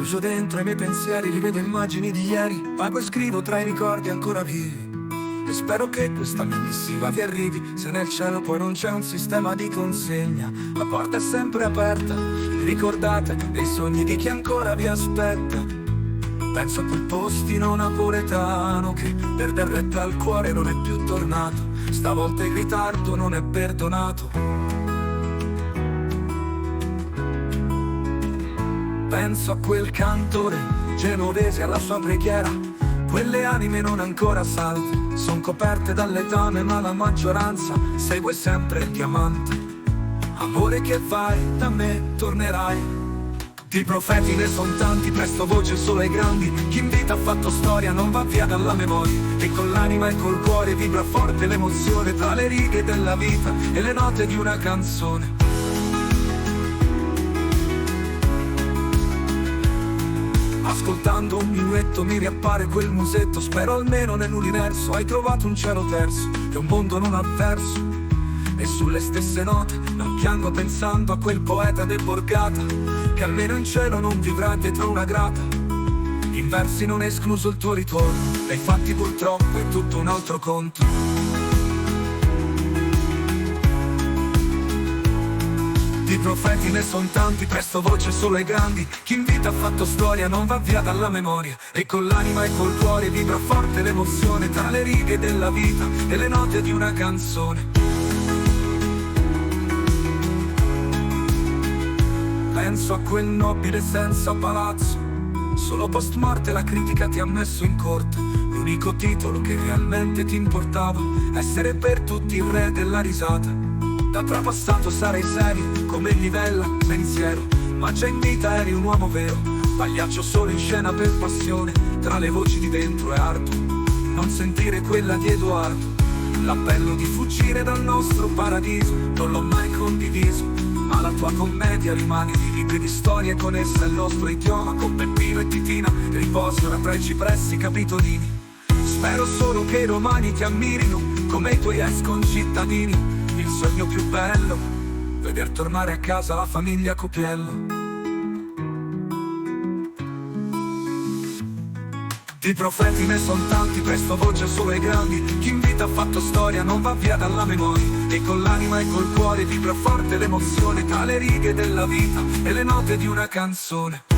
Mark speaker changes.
Speaker 1: Chiuso dentro i miei pensieri, rivedo immagini di ieri, vago e scrivo tra i ricordi ancora vivi. E spero che questa mia missiva vi arrivi. Se nel cielo poi non c'è un sistema di consegna, la porta è sempre aperta. Ricordate dei sogni di chi ancora vi aspetta. Penso a quel postino napoletano che per dar retta al cuore non è più tornato. Stavolta il ritardo non è perdonato. Penso a quel cantore genovese, alla sua preghiera. Quelle anime non ancora salte son coperte dalle dame, ma la maggioranza segue sempre il diamante. Amore che vai, da me tornerai. Di profeti ne son tanti, presto voce solo ai grandi. Chi in vita ha fatto storia non va via dalla memoria. E con l'anima e col cuore vibra forte l'emozione tra le righe della vita e le note di una canzone. Ascoltando un minuetto mi riappare quel musetto. Spero almeno nell'universo hai trovato un cielo terzo e un mondo non avverso. E sulle stesse note non piango pensando a quel poeta del Borgata, che almeno in cielo non vivrà dietro una grata. In versi non è escluso il tuo ritorno, dai fatti purtroppo è tutto un altro conto. Di profeti ne son tanti, presto voce solo ai grandi. Chi in vita ha fatto storia non va via dalla memoria. E con l'anima e col cuore vibra forte l'emozione tra le righe della vita e le note di una canzone. Penso a quel nobile senza palazzo, solo post morte la critica ti ha messo in corte. L'unico titolo che realmente ti importava, essere per tutti il re della risata. Da trapassato sarei serio, come livella, pensiero, ma già in vita eri un uomo vero. Pagliaccio solo in scena per passione, tra le voci di dentro è arduo non sentire quella di Edoardo. L'appello di fuggire dal nostro paradiso non l'ho mai condiviso, ma la tua commedia rimane di libri di storie con essa il nostro idioma. Con Peppino e Titina riposo ora tra i cipressi capitolini. Spero solo che i romani ti ammirino come i tuoi ex concittadini. Il sogno più bello, veder tornare a casa la famiglia Copiello. Di profeti ne son tanti, presto voce solo ai grandi. Chi in vita ha fatto storia non va via dalla memoria. E con l'anima e col cuore vibra forte l'emozione tra le righe della vita e le note di una canzone.